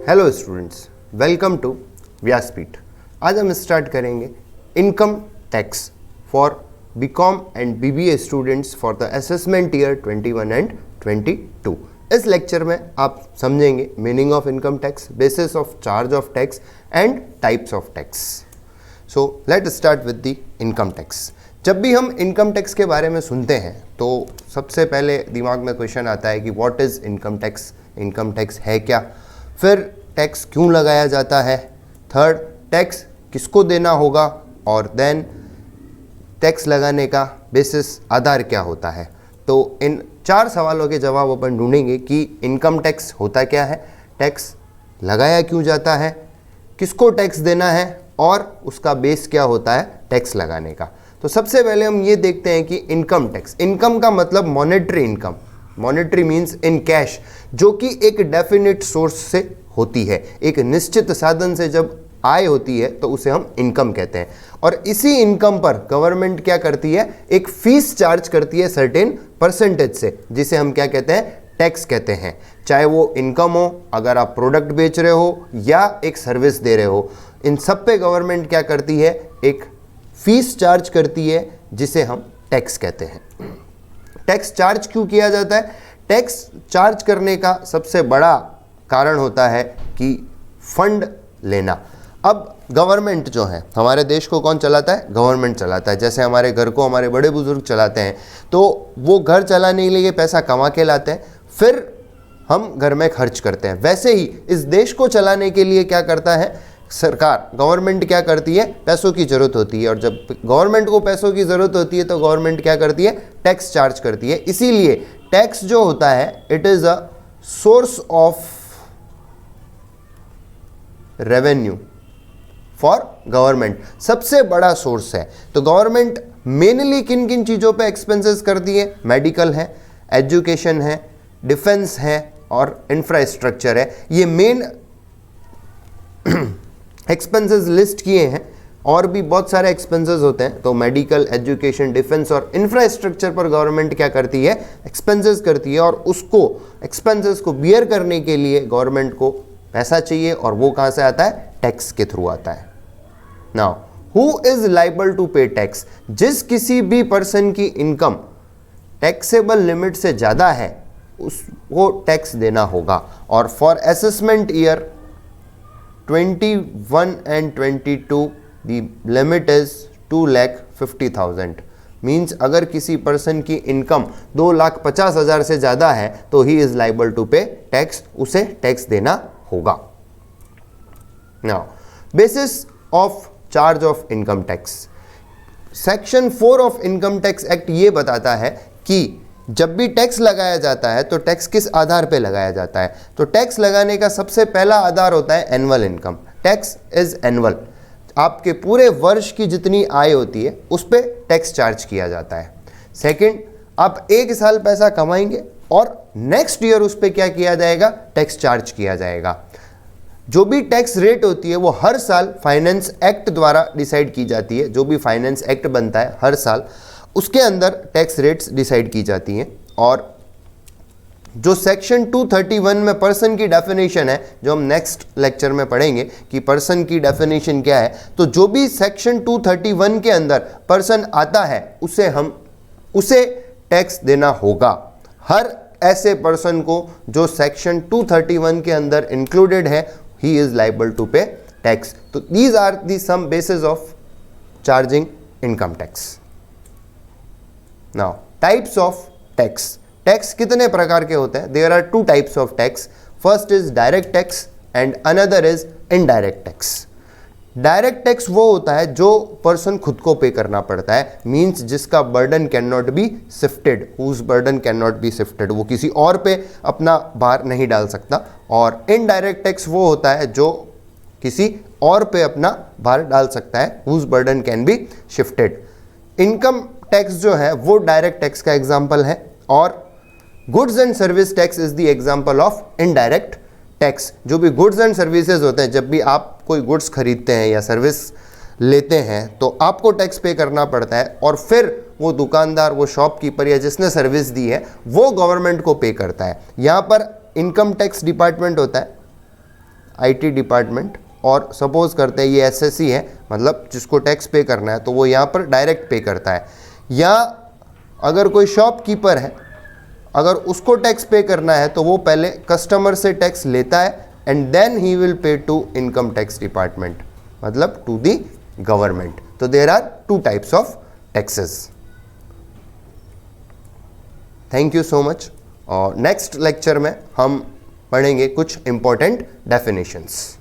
Hello students, welcome to व्यासपीठ। आज हम स्टार्ट करेंगे income tax for BCom and BBA students for the assessment year 21 and 22। इस lecture में आप समझेंगे meaning of income tax, basis of charge of tax and types of tax. So let start with the income tax. जब भी हम income tax के बारे में सुनते हैं तो सबसे पहले दिमाग में क्वेश्चन आता है कि what is income tax, income tax है क्या, फिर टैक्स क्यों लगाया जाता है, थर्ड टैक्स किसको देना होगा, और देन टैक्स लगाने का बेसिस आधार क्या होता है। तो इन चार सवालों के जवाब अपन ढूंढेंगे कि इनकम टैक्स होता क्या है, टैक्स लगाया क्यों जाता है, किसको टैक्स देना है और उसका बेस क्या होता है टैक्स लगाने का। तो सबसे पहले हम ये देखते हैं कि इनकम टैक्स, इनकम का मतलब monetary income, monetary means in cash, जो कि एक डेफिनेट सोर्स से होती है, एक निश्चित साधन से जब आय होती है तो उसे हम इनकम कहते हैं। और इसी इनकम पर गवर्नमेंट क्या करती है, एक फीस चार्ज करती है सर्टेन परसेंटेज से, जिसे हम क्या कहते हैं, टैक्स कहते हैं। चाहे वो इनकम हो, अगर आप प्रोडक्ट बेच रहे हो या एक सर्विस दे रहे हो, इन सब पे गवर्नमेंट क्या करती है, एक फीस चार्ज करती है जिसे हम टैक्स कहते हैं। टैक्स चार्ज क्यों किया जाता है, टैक्स चार्ज करने का सबसे बड़ा कारण होता है कि फंड लेना। अब गवर्नमेंट जो है, हमारे देश को कौन चलाता है, गवर्नमेंट चलाता है। जैसे हमारे घर को हमारे बड़े बुजुर्ग चलाते हैं, तो वो घर चलाने के लिए पैसा कमा के लाते हैं, फिर हम घर में खर्च करते हैं। वैसे ही इस देश को चलाने के लिए क्या करता है सरकार, गवर्नमेंट क्या करती है, पैसों की ज़रूरत होती है, और जब गवर्नमेंट को पैसों की ज़रूरत होती है तो गवर्नमेंट क्या करती है, टैक्स चार्ज करती है। इसीलिए टैक्स जो होता है it is a source of revenue for government, सबसे बड़ा सोर्स है। तो गवर्नमेंट मेनली किन किन चीज़ों पे एक्सपेंसेस करती है, मेडिकल है, एजुकेशन है, डिफेंस है और इंफ्रास्ट्रक्चर है। ये मेन एक्सपेंसेस लिस्ट किए हैं, और भी बहुत सारे एक्सपेंसेस होते हैं। तो मेडिकल, एजुकेशन, डिफेंस और इंफ्रास्ट्रक्चर पर गवर्नमेंट क्या करती है, एक्सपेंसेस करती है, और उसको एक्सपेंसेस को बियर करने के लिए गवर्नमेंट को पैसा चाहिए, और वो कहाँ से आता है, टैक्स के थ्रू आता है। Now who is liable to pay tax, जिस किसी भी पर्सन की इनकम टैक्सेबल लिमिट से ज़्यादा है उसको टैक्स देना होगा। और for assessment year 21 and 22 the limit is 2,50,000। Means अगर किसी पर्सन की इनकम 2,50,000 से ज़्यादा है तो he is liable to pay tax, उसे टैक्स देना होगा। Now basis of charge of income tax, section 4 of income tax act ये बताता है कि जब भी टैक्स लगाया जाता है तो टैक्स किस आधार पे लगाया जाता है। तो टैक्स लगाने का सबसे पहला आधार होता है annual income. Tax is annual, आपके पूरे वर्ष की जितनी आय होती है उस पे टैक्स चार्ज किया जाता है। सेकंड, आप एक साल पैसा कमाएंगे और नेक्स्ट ईयर उस पे क्या किया जाएगा, टैक्स चार्ज किया जाएगा। जो भी टैक्स रेट होती है वो हर साल फाइनेंस एक्ट द्वारा डिसाइड की जाती है। जो भी फाइनेंस एक्ट बनता है हर साल, उसके अंदर टैक्स रेट्स डिसाइड की जाती हैं। और जो सेक्शन 231 में पर्सन की डेफिनेशन है, जो हम नेक्स्ट लेक्चर में पढ़ेंगे कि पर्सन की डेफिनेशन क्या है, तो जो भी सेक्शन 231 के अंदर पर्सन आता है उसे टैक्स देना होगा। हर ऐसे पर्सन को जो सेक्शन 231 के अंदर इंक्लूडेड है, he is liable to pay tax. तो these are the some basis of charging income tax. Now types of tax, tax कितने प्रकार के होते हैं, there are 2 types of tax. First is direct tax and another is indirect tax. Direct tax वो होता है जो पर्सन खुद को पे करना पड़ता है, मींस जिसका burden can not be shifted, whose burden can not be shifted, वो किसी और पे अपना भार नहीं डाल सकता। और इनडायरेक्ट टैक्स वो होता है जो किसी और पे अपना भार डाल सकता है, whose burden can be shifted. Income tax जो है वो डायरेक्ट टैक्स का एग्जाम्पल है, और goods and service tax is the example of indirect tax. जो भी गुड्स एंड सर्विसेज होते हैं, जब भी आप कोई गुड्स खरीदते हैं या सर्विस लेते हैं तो आपको टैक्स पे करना पड़ता है, और फिर वो दुकानदार, वो शॉपकीपर या जिसने सर्विस दी है वो गवर्नमेंट को पे करता है। यहाँ पर इनकम टैक्स डिपार्टमेंट होता है, आईटी डिपार्टमेंट, और सपोज करते हैं ये एसएससी है, मतलब जिसको टैक्स पे करना है तो वो यहाँ पर डायरेक्ट पे करता है। या अगर कोई शॉपकीपर है, अगर उसको टैक्स पे करना है तो वो पहले कस्टमर से टैक्स लेता है and then he will pay to income tax department, मतलब टू द गवर्नमेंट। तो there are two types of taxes. Thank you so much. और नेक्स्ट लेक्चर में हम पढ़ेंगे कुछ इंपॉर्टेंट डेफिनेशंस।